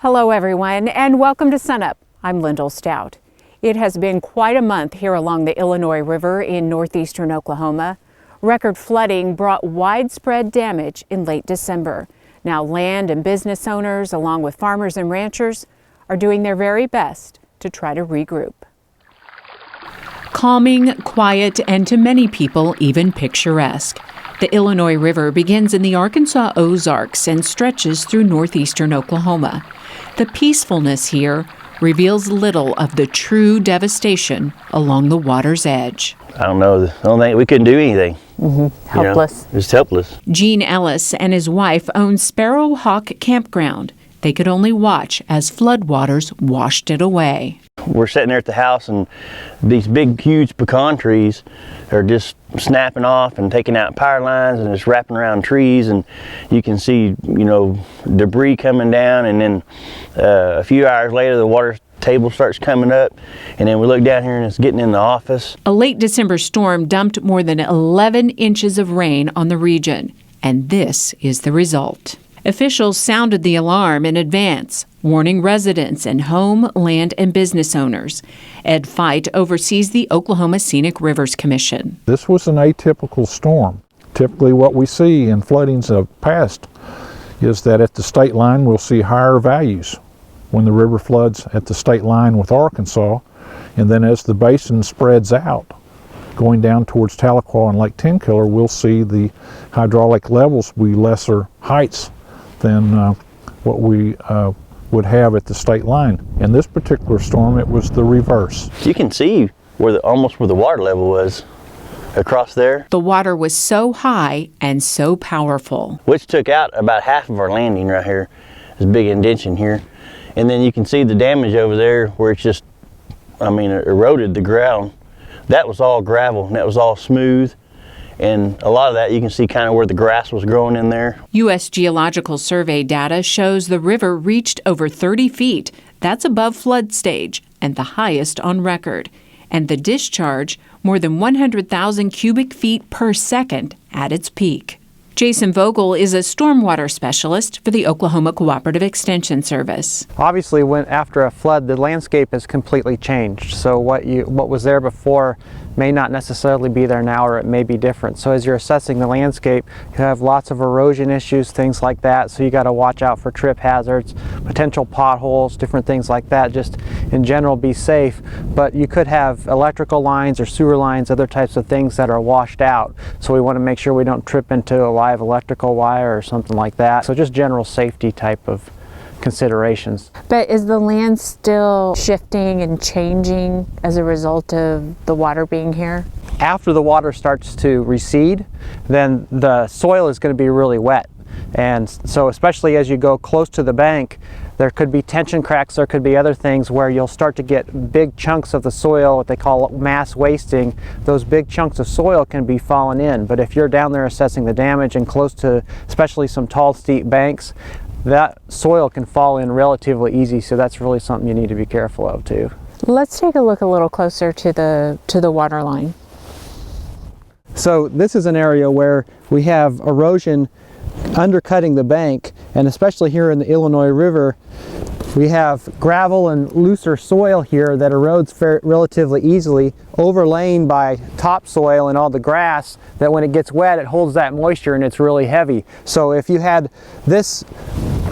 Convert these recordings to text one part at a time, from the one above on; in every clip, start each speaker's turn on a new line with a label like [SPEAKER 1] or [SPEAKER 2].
[SPEAKER 1] Hello everyone and welcome to SUNUP. I'm Lyndall Stout. It has been quite a month here along the Illinois River in northeastern Oklahoma. Record flooding brought widespread damage in late December. Now land and business owners, along with farmers and ranchers, are doing their very best to try to regroup. Calming, quiet, and to many people even picturesque. The Illinois River begins in the Arkansas Ozarks and stretches through northeastern Oklahoma. The peacefulness here reveals little of the true devastation along the water's edge.
[SPEAKER 2] I don't know. I don't think we couldn't do anything.
[SPEAKER 1] Helpless.
[SPEAKER 2] Just helpless.
[SPEAKER 1] Gene Ellis and his wife own Sparrowhawk Campground. They could only watch as floodwaters washed it away.
[SPEAKER 2] We're sitting there at the house and these big, huge pecan trees are just snapping off and taking out power lines and just wrapping around trees, and you can see, debris coming down, and then a few hours later the water table starts coming up, and then we look down here and it's getting in the office.
[SPEAKER 1] A late December storm dumped more than 11 inches of rain on the region, and this is the result. Officials sounded the alarm in advance, warning residents and home, land, and business owners. Ed Feit oversees the Oklahoma Scenic Rivers Commission.
[SPEAKER 3] This was an atypical storm. Typically what we see in floodings of past is that at the state line we'll see higher values when the river floods at the state line with Arkansas, and then as the basin spreads out, going down towards Tahlequah and Lake Tenkiller, we'll see the hydraulic levels be lesser heights than what we would have at the state line. In this particular storm, it was the reverse.
[SPEAKER 2] You can see almost where the water level was across there.
[SPEAKER 1] The water was so high and so powerful,
[SPEAKER 2] which took out about half of our landing right here. There's a big indention here. And then you can see the damage over there where it's just, eroded the ground. That was all gravel and that was all smooth. And a lot of that you can see kind of where the grass was growing in there.
[SPEAKER 1] U.S. Geological Survey data shows the river reached over 30 feet. That's above flood stage and the highest on record. And the discharge, more than 100,000 cubic feet per second at its peak. Jason Vogel is a stormwater specialist for the Oklahoma Cooperative Extension Service.
[SPEAKER 4] Obviously, after a flood, the landscape has completely changed. So what was there before may not necessarily be there now, or it may be different. So as you're assessing the landscape, you have lots of erosion issues, things like that. So you got to watch out for trip hazards, potential potholes, different things like that. Just in general, be safe. But you could have electrical lines or sewer lines, other types of things that are washed out. So we want to make sure we don't trip into a live electrical wire or something like that. So just general safety type of considerations.
[SPEAKER 1] But is the land still shifting and changing as a result of the water being here?
[SPEAKER 4] After the water starts to recede, then the soil is going to be really wet. And so especially as you go close to the bank, there could be tension cracks, there could be other things where you'll start to get big chunks of the soil, what they call mass wasting. Those big chunks of soil can be falling in. But if you're down there assessing the damage and close to especially some tall, steep banks, that soil can fall in relatively easy, so that's really something you need to be careful of too.
[SPEAKER 1] Let's take a look a little closer to the water line.
[SPEAKER 4] So this is an area where we have erosion undercutting the bank, and especially here in the Illinois River, we have gravel and looser soil here that erodes relatively easily, overlain by topsoil and all the grass, that when it gets wet it holds that moisture and it's really heavy. So if you had this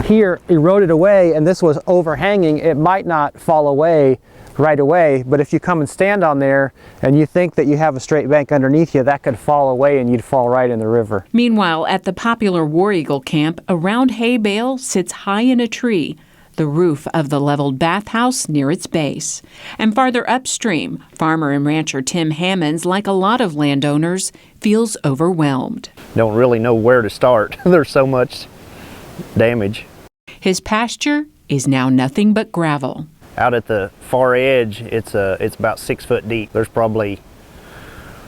[SPEAKER 4] here eroded away and this was overhanging, it might not fall away right away, but if you come and stand on there and you think that you have a straight bank underneath you, that could fall away and you'd fall right in the river.
[SPEAKER 1] Meanwhile, at the popular War Eagle camp, a round hay bale sits high in a tree, the roof of the leveled bathhouse near its base. And farther upstream, farmer and rancher Tim Hammonds, like a lot of landowners, feels overwhelmed.
[SPEAKER 5] Don't really know where to start. There's so much damage.
[SPEAKER 1] His pasture is now nothing but gravel.
[SPEAKER 5] Out at the far edge, it's about 6 foot deep. There's probably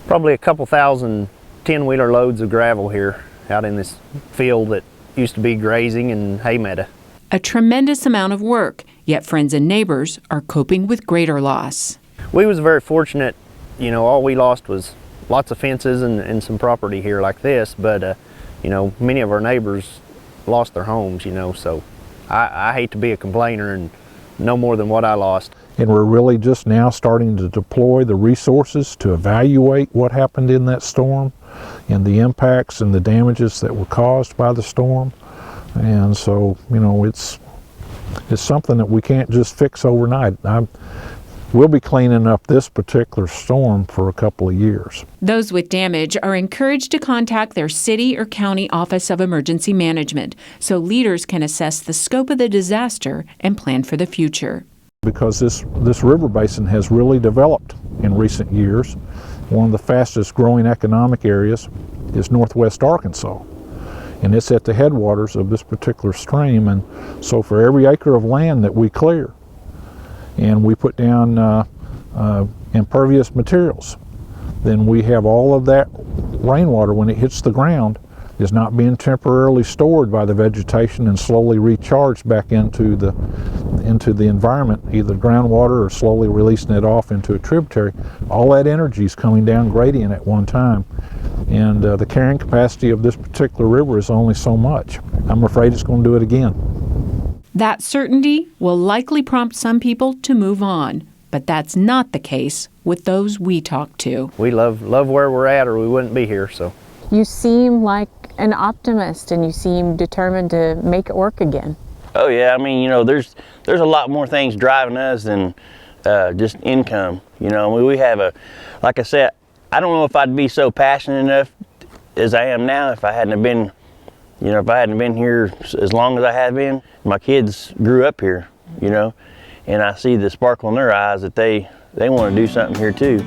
[SPEAKER 5] a couple thousand 10-wheeler loads of gravel here out in this field that used to be grazing and hay meadow.
[SPEAKER 1] A tremendous amount of work, yet friends and neighbors are coping with greater loss.
[SPEAKER 5] We was very fortunate, all we lost was lots of fences and some property here like this, but many of our neighbors lost their homes, so I hate to be a complainer and no more than what I lost.
[SPEAKER 3] And we're really just now starting to deploy the resources to evaluate what happened in that storm and the impacts and the damages that were caused by the storm. And so, you know, it's something that we can't just fix overnight. We'll be cleaning up this particular storm for a couple of years.
[SPEAKER 1] Those with damage are encouraged to contact their city or county office of emergency management so leaders can assess the scope of the disaster and plan for the future.
[SPEAKER 3] Because this river basin has really developed in recent years. One of the fastest growing economic areas is northwest Arkansas, and it's at the headwaters of this particular stream. And so for every acre of land that we clear and we put down impervious materials, then we have all of that rainwater, when it hits the ground, is not being temporarily stored by the vegetation and slowly recharged back into the environment, either groundwater or slowly releasing it off into a tributary. All that energy is coming down gradient at one time, and the carrying capacity of this particular river is only so much. I'm afraid it's going to do it again.
[SPEAKER 1] That certainty will likely prompt some people to move on, but that's not the case with those we talk to.
[SPEAKER 5] We love where we're at, or we wouldn't be here. So
[SPEAKER 6] You seem like an optimist, and you seem determined to make it work again.
[SPEAKER 2] Oh yeah, I mean, you know, there's a lot more things driving us than just income. You know, we have like I said, I don't know if I'd be so passionate enough as I am now if I hadn't have been, you know, if I hadn't been here as long as I have been. My kids grew up here, you know, and I see the sparkle in their eyes that they want to do something here too.